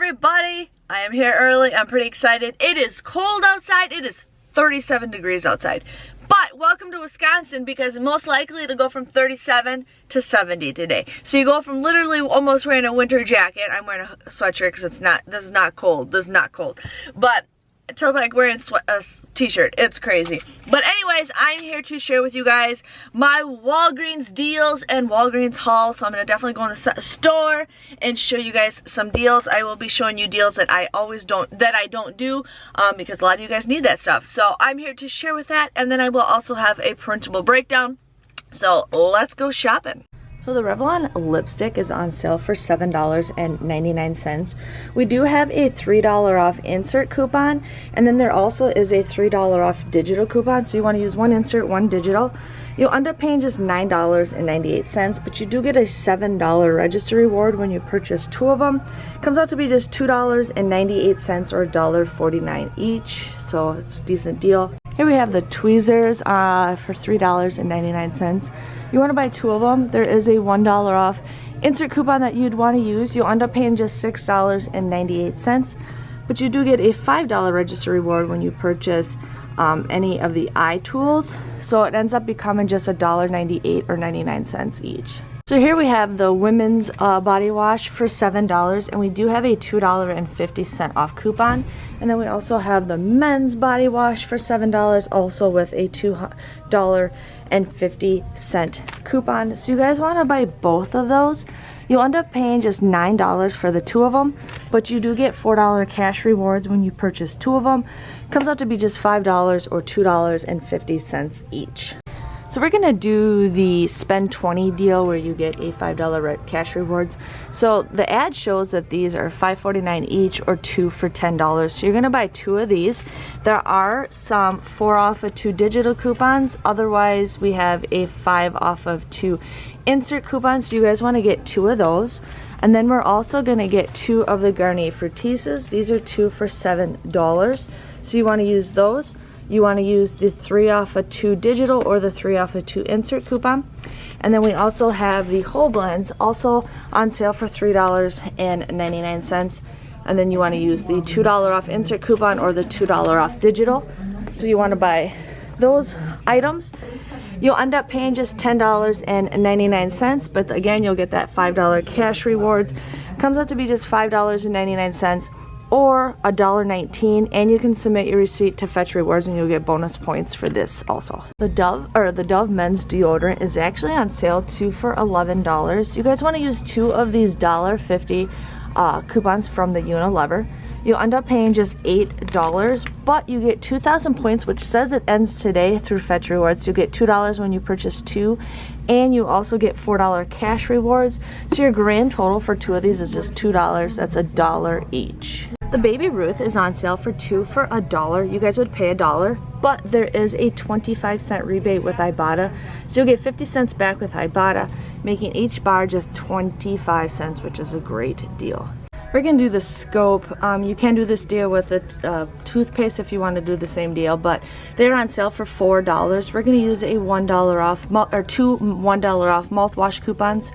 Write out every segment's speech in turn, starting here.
everybody, I am here early. I'm pretty excited. It is cold outside. It is 37 degrees outside. But welcome to Wisconsin, because most likely it'll go from 37 to 70 today. So you go from literally almost wearing a winter jacket. I'm wearing a sweatshirt because this is not cold. This is not cold. But to like wearing a t-shirt. It's crazy. But anyways, I'm here to share with you guys my Walgreens deals and Walgreens haul. So I'm going to definitely go in the store and show you guys some deals. I will be showing you deals that I don't do because a lot of you guys need that stuff. So I'm here to share with that, and then I will also have a printable breakdown. So let's go shopping. So the Revlon lipstick is on sale for $7.99. We do have a $3 off insert coupon, and then there also is a $3 off digital coupon. So you want to use one insert, one digital. You'll end up paying just $9.98, but you do get a $7 register reward when you purchase two of them. Comes out to be just $2.98 or $1.49 each, so it's a decent deal. Here we have the tweezers for $3.99. You want to buy two of them. There is a $1 off insert coupon that you'd want to use. You'll end up paying just $6.98, but you do get a $5 register reward when you purchase any of the eye tools. So it ends up becoming just $1.98 or 99 cents each. So here we have the women's body wash for $7, and we do have a $2.50 off coupon. And then we also have the men's body wash for $7, also with a $2.50 coupon. So you guys want to buy both of those. You'll end up paying just $9 for the two of them, but you do get $4 cash rewards when you purchase two of them. Comes out to be just $5 or $2.50 each. So we're gonna do the spend 20 deal where you get a $5 cash rewards. So the ad shows that these are $5.49 each or two for $10. So you're gonna buy two of these. There are some 4 off of 2 digital coupons. Otherwise, we have a 5 off of 2 insert coupons. So you guys wanna get two of those. And then we're also gonna get 2 of the Garnier Fructises. These are 2 for $7. So you wanna use those. You want to use the 3 off of 2 digital or the 3 off of 2 insert coupon. And then we also have the whole blends, also on sale for $3.99. And then you want to use the $2 off insert coupon or the $2 off digital. So you want to buy those items. You'll end up paying just $10.99, but again, you'll get that $5 cash rewards. Comes out to be just $5.99. or $1.19, and you can submit your receipt to Fetch Rewards and you'll get bonus points for this also. The Dove men's deodorant is actually on sale 2 for $11. You guys want to use 2 of these $1.50 coupons from the Unilever. You'll end up paying just $8, but you get 2,000 points, which says it ends today through Fetch Rewards. You get $2 when you purchase 2, and you also get $4 cash rewards. So your grand total for 2 of these is just $2. That's $1 each. The Baby Ruth is on sale for 2 for $1. You guys would pay $1, but there is a 25-cent rebate with Ibotta. So you'll get 50 cents back with Ibotta, making each bar just 25 cents, which is a great deal. We're going to do the scope. You can do this deal with the toothpaste if you want to do the same deal, but they're on sale for $4. We're going to use a $1 off, or 2 $1 off mouthwash coupons.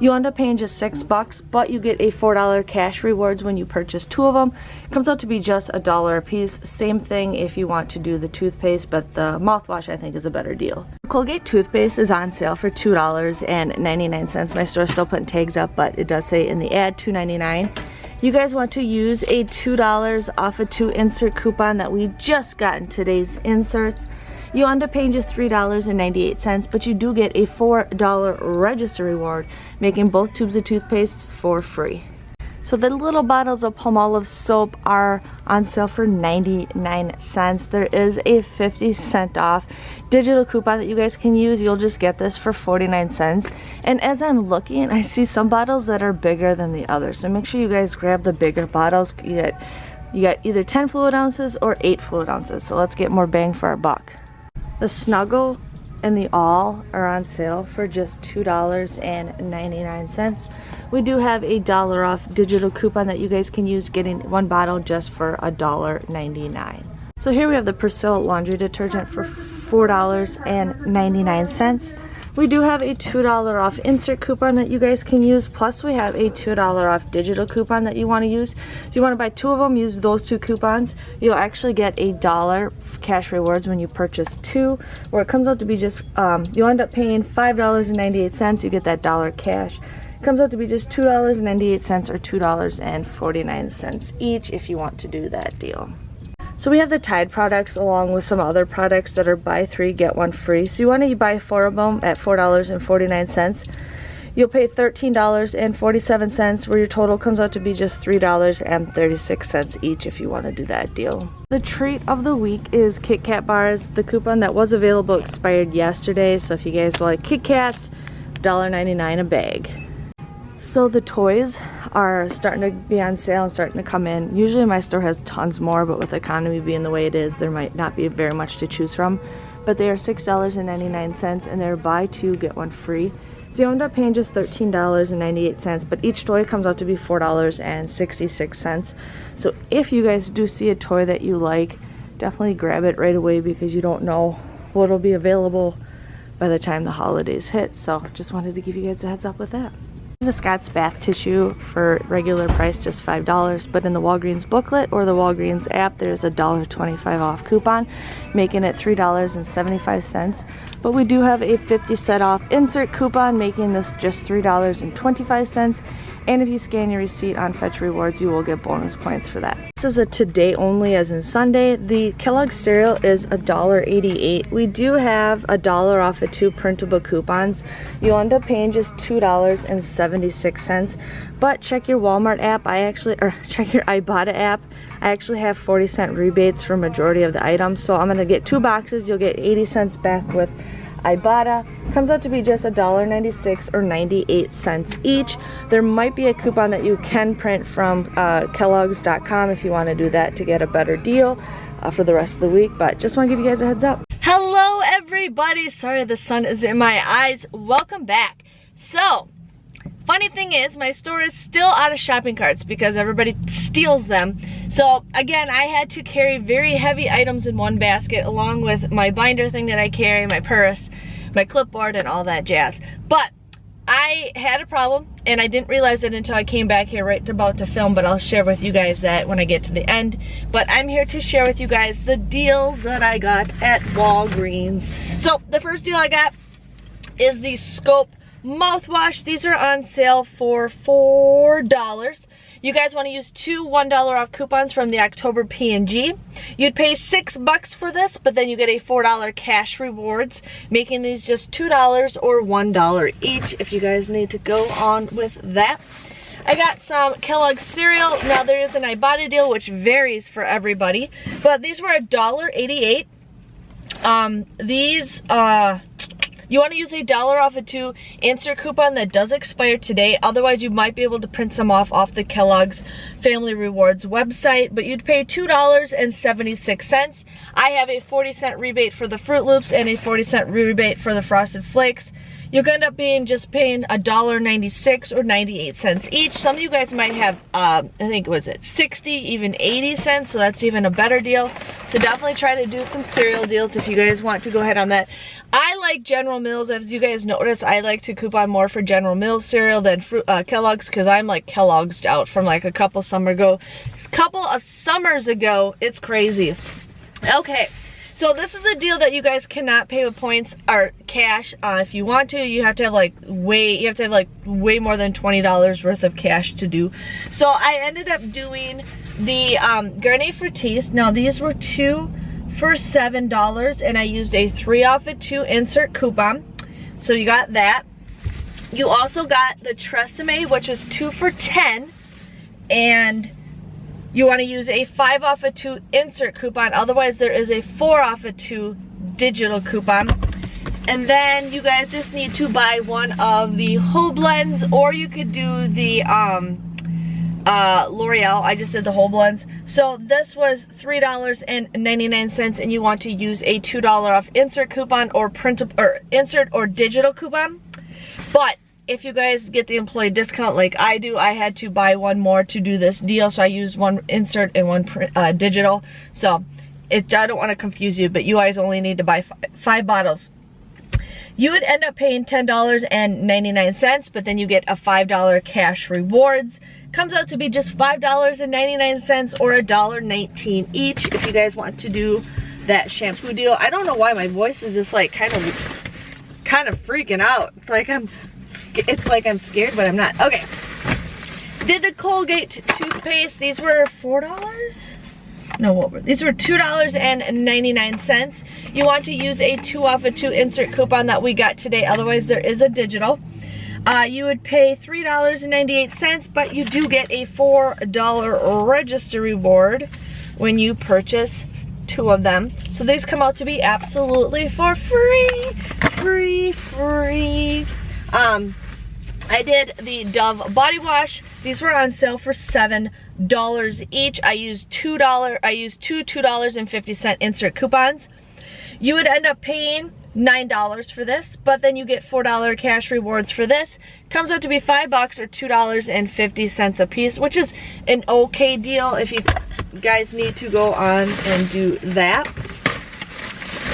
You end up paying just $6, but you get a $4 cash rewards when you purchase 2 of them. It comes out to be just $1 a piece. Same thing if you want to do the toothpaste, but the mouthwash I think is a better deal. Colgate Toothpaste is on sale for $2.99. My store's still putting tags up, but it does say in the ad $2.99. You guys want to use a $2 off of 2 insert coupon that we just got in today's inserts. You end up paying just $3.98, but you do get a $4 register reward, making both tubes of toothpaste for free. So the little bottles of Palmolive soap are on sale for 99 cents. There is a 50-cent off digital coupon that you guys can use. You'll just get this for 49 cents. And as I'm looking, I see some bottles that are bigger than the others. So make sure you guys grab the bigger bottles. You got either 10 fluid ounces or 8 fluid ounces. So let's get more bang for our buck. The Snuggle and the All are on sale for just $2.99. We do have a $1 off digital coupon that you guys can use, getting 1 bottle just for $1.99. So here we have the Persil laundry detergent for $4.99. We do have a $2 off insert coupon that you guys can use, plus we have a $2 off digital coupon that you want to use. So you want to buy 2 of them, use those 2 coupons. You'll actually get $1 cash rewards when you purchase 2, where it comes out to be just, you'll end up paying $5.98, you get that $1 cash. It comes out to be just $2.98 or $2.49 each if you want to do that deal. So we have the Tide products along with some other products that are buy 3 get 1 free. So you want to buy 4 of them at $4.49. You'll pay $13.47, where your total comes out to be just $3.36 each if you want to do that deal. The treat of the week is Kit Kat bars. The coupon that was available expired yesterday, so if you guys like Kit Kats, $1.99 a bag. So the toys are starting to be on sale and starting to come in. Usually my store has tons more, but with the economy being the way it is, there might not be very much to choose from. But they are $6.99 and they're buy 2 get 1 free. So you end up paying just $13.98, but each toy comes out to be $4.66. So if you guys do see a toy that you like, definitely grab it right away, because you don't know what'll be available by the time the holidays hit. So just wanted to give you guys a heads up with that. The Scott's bath tissue for regular price just $5, but in the Walgreens booklet or the Walgreens app there's a $1.25 off coupon, making it $3.75. But we do have a 50 off insert coupon, making this just $3.25. And if you scan your receipt on Fetch Rewards, you will get bonus points for that. This is a today only, as in Sunday. The Kellogg cereal is $1.88. We do have $1 off of 2 printable coupons. You'll end up paying just $2.76. But check your Walmart app. Check your Ibotta app. I actually have 40-cent rebates for majority of the items. So I'm gonna get 2 boxes. You'll get 80 cents back with Ibotta. Comes out to be just $1.96 or 98 cents each. There might be a coupon that you can print from Kellogg's.com if you want to do that to get a better deal for the rest of the week, but just want to give you guys a heads up. Hello everybody, sorry the sun is in my eyes. Welcome back. So funny thing is, my store is still out of shopping carts because everybody steals them. So again, I had to carry very heavy items in one basket along with my binder thing that I carry, my purse, my clipboard, and all that jazz. But I had a problem and I didn't realize it until I came back here right about to film, but I'll share with you guys that when I get to the end. But I'm here to share with you guys the deals that I got at Walgreens. So the first deal I got is the Scope mouthwash. These are on sale for $4. You guys want to use 2 $1 off coupons from the October P&G. You'd pay $6 for this, but then you get a $4 cash rewards, making these just $2 or $1 each if you guys need to go on with that. I got some Kellogg cereal. Now there is an Ibotta deal which varies for everybody, but these were $1.88. You want to use $1 off of 2 insert coupon that does expire today. Otherwise, you might be able to print some off the Kellogg's Family Rewards website, but you'd pay $2.76. I have a 40-cent rebate for the Fruit Loops and a 40-cent rebate for the Frosted Flakes. You'll end up just paying $1.96 or 98 cents each. Some of you guys might have, I think, was it 60, even 80 cents, so that's even a better deal. So definitely try to do some cereal deals if you guys want to go ahead on that. I like General Mills. As you guys notice, I like to coupon more for General Mills cereal than Kellogg's, because I'm like Kellogg's out from like a couple of summers ago. It's crazy. Okay. So this is a deal that you guys cannot pay with points or cash. If you want to, you have to have like way more than $20 worth of cash to do. So I ended up doing the Garnier Fructis. Now these were 2 for $7, and I used a 3 off of 2 insert coupon. So you got that. You also got the Tresemme, which was 2 for $10, and you want to use a 5 off of 2 insert coupon. Otherwise, there is a 4 off of 2 digital coupon. And then you guys just need to buy one of the whole blends, or you could do the L'Oreal. I just did the whole blends. So this was $3.99, and you want to use a $2 off insert coupon or printable or insert or digital coupon. But if you guys get the employee discount like I do, I had to buy one more to do this deal, so I used one insert and one digital. So I don't want to confuse you, but you guys only need to buy 5 bottles. you would end up paying $10.99, but then you get a $5 cash rewards. Comes out to be just $5.99 or $1.19 each if you guys want to do that shampoo deal. I don't know why my voice is just like kind of freaking out. It's like I'm scared, but I'm not. Okay. Did the Colgate toothpaste. These were $4? No, what were these? Were $2.99. You want to use a 2 off of 2 insert coupon that we got today. Otherwise, there is a digital. You would pay $3.98, but you do get a $4 register reward when you purchase 2 of them. So these come out to be absolutely for free. Free. I did the Dove body wash. These were on sale for $7 each. I used two $2.50 insert coupons. You would end up paying $9 for this, but then you get $4 cash rewards for this. Comes out to be $5 or $2.50 a piece, which is an okay deal if you guys need to go on and do that.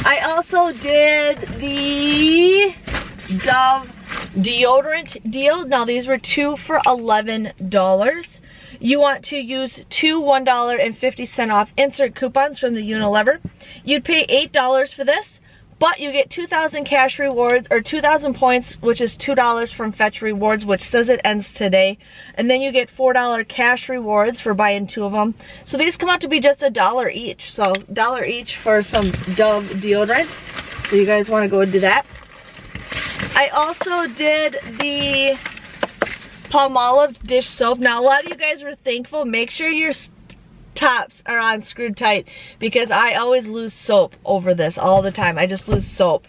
I also did the Dove deodorant deal. Now these were 2 for $11. You want to use 2 $1.50 off insert coupons from the Unilever. You'd pay $8 for this, but you get 2,000 cash rewards or 2,000 points, which is $2 from Fetch Rewards, which says it ends today. And then you get $4 cash rewards for buying 2 of them. So these come out to be just $1 each. So $1 each for some Dove deodorant. So you guys want to go do that. I also did the Palmolive dish soap. Now a lot of you guys were thankful. Make sure your tops are on screwed tight because I always lose soap over this all the time. I just lose soap.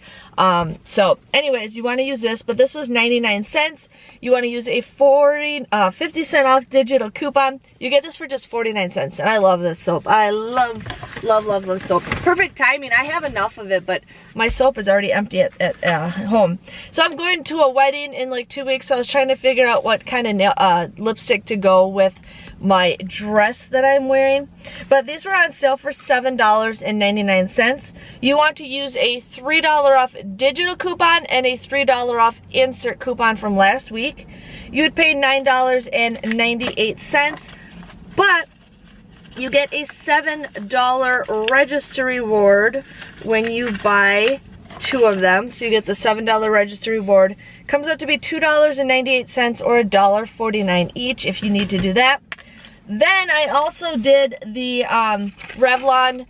So anyways, you want to use this, but this was 99 cents. You want to use a 50-cent off digital coupon. You get this for just 49 cents, and I love this soap. I love soap. Perfect timing. I have enough of it, but my soap is already empty at home. So I'm going to a wedding in like 2 weeks, so I was trying to figure out what kind of lipstick to go with my dress that I'm wearing. But these were on sale for $7.99. You want to use a $3 off digital coupon and a $3 off insert coupon from last week. You'd pay $9.98, but you get a $7 register reward when you buy 2 of them. So you get the $7 register reward. Comes out to be $2.98 or $1.49 each if you need to do that. Then I also did the Revlon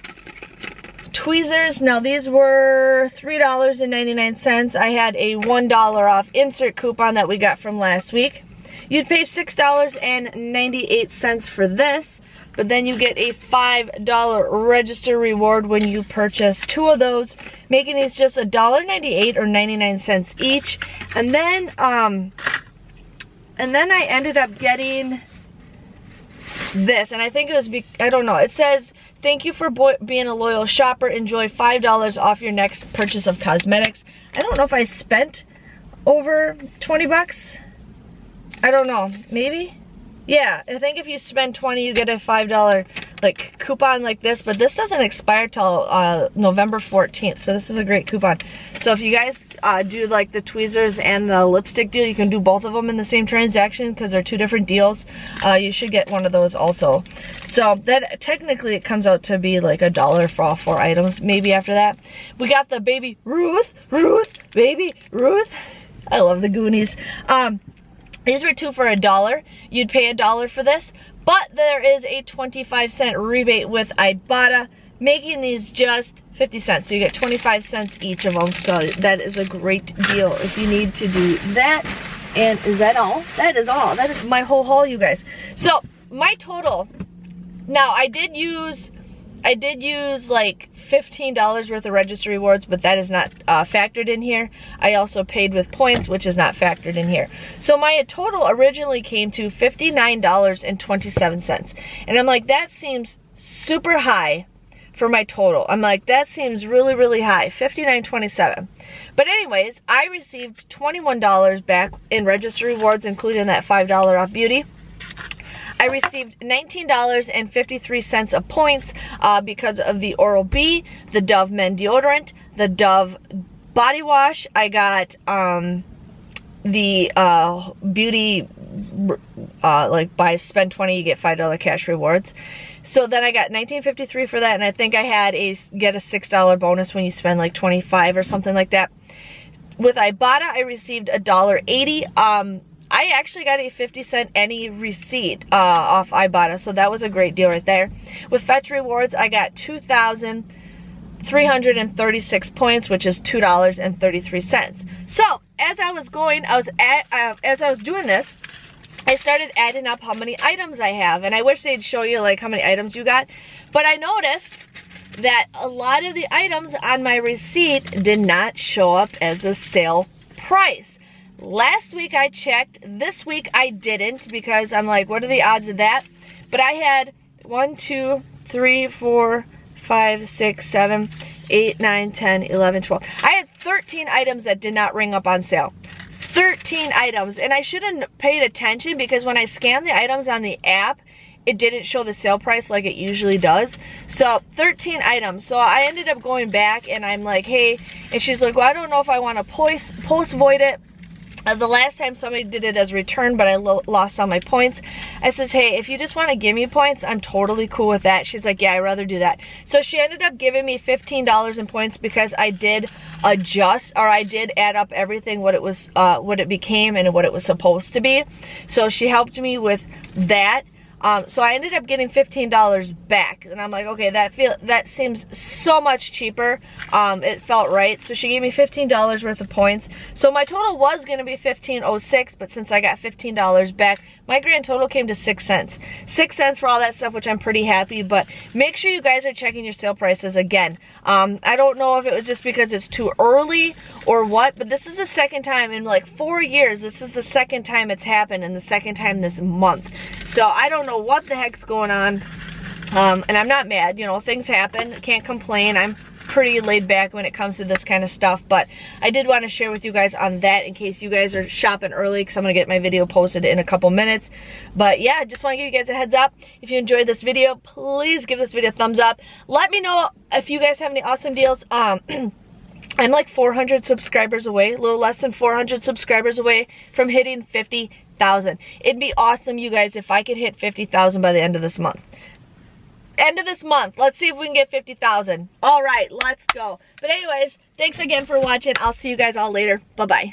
Tweezers. Now these were $3.99. I had a $1 off insert coupon that we got from last week. You'd pay $6.98 for this, but then you get a $5 register reward when you purchase 2 of those, making these just $1.98 or 99 cents each. And then I ended up getting this, and I think it was, I don't know, it says, thank you for being a loyal shopper. Enjoy $5 off your next purchase of cosmetics. I don't know if I spent over 20 bucks. I don't know, maybe? Yeah, I think if you spend 20, you get a $5 like coupon like this, but this doesn't expire till November 14th, so this is a great coupon. So if you guys do like the tweezers and the lipstick deal, you can do both of them in the same transaction because they're 2 different deals. You should get one of those also. So that technically it comes out to be like $1 for all 4 items. Maybe after that. We got the Baby Ruth. Baby Ruth. I love the Goonies. These were 2 for $1. You'd pay $1 for this, but there is a 25-cent rebate with Ibotta, making these just 50 cents. So you get 25 cents each of them. So that is a great deal if you need to do that. And is that all? That is all. That is my whole haul, you guys. So my total, now I did use like $15 worth of register rewards, but that is not factored in here. I also paid with points, which is not factored in here. So my total originally came to $59.27. And I'm like, that seems super high for my total. I'm like, that seems really, really high, $59.27. But anyways, I received $21 back in register rewards, including that $5 off beauty. I received $19.53 of points because of the Oral-B, the Dove Men deodorant, the Dove body wash, I got the beauty, like buy spend 20 you get $5 cash rewards. So then I got $19.53 for that, and I think I had get a $6 bonus when you spend like 25 or something like that. With Ibotta, I received $1.80. I actually got a 50-cent any receipt off Ibotta, so that was a great deal right there. With Fetch Rewards, I got 2,336 points, which is $2.33. So as I was going, as I was doing this, I started adding up how many items I have, and I wish they'd show you like how many items you got, but I noticed that a lot of the items on my receipt did not show up as a sale price. Last week I checked, this week I didn't, because I'm like, what are the odds of that? But I had 1, 2, 3, 4, 5, 6, 7, 8, 9, 10, 11, 12. I had 13 items that did not ring up on sale. 13 items, and I should have paid attention, because when I scanned the items on the app, it didn't show the sale price like it usually does. So 13 items. So I ended up going back, and I'm like, hey, and she's like, well, I don't know if I want to post void it. The last time somebody did it as return, but I lost all my points. I says, hey, if you just want to give me points, I'm totally cool with that. She's like, yeah, I'd rather do that. So she ended up giving me $15 in points, because I did adjust, or I did add up everything, what it was, what it became and what it was supposed to be. So she helped me with that. So I ended up getting $15 back, and I'm like, okay, that seems so much cheaper. It felt right. So she gave me $15 worth of points. So my total was going to be $15.06, but since I got $15 back, my grand total came to 6 cents. 6 cents for all that stuff, which I'm pretty happy. But make sure you guys are checking your sale prices again. I don't know if it was just because it's too early or what, but this is the second time in like 4 years. This is the second time it's happened, and the second time this month. So I don't know what the heck's going on. And I'm not mad, you know, things happen, can't complain. I'm pretty laid back when it comes to this kind of stuff, but I did want to share with you guys on that in case you guys are shopping early, because I'm going to get my video posted in a couple minutes. But yeah, I just want to give you guys a heads up. If you enjoyed this video, please give this video a thumbs up. Let me know if you guys have any awesome deals. I'm like 400 subscribers away, a little less than 400 subscribers away from hitting 50,000. It'd be awesome, you guys, if I could hit 50,000 by the end of this month. End of this month. Let's see if we can get 50,000. All right, let's go. But anyways, thanks again for watching. I'll see you guys all later. Bye-bye.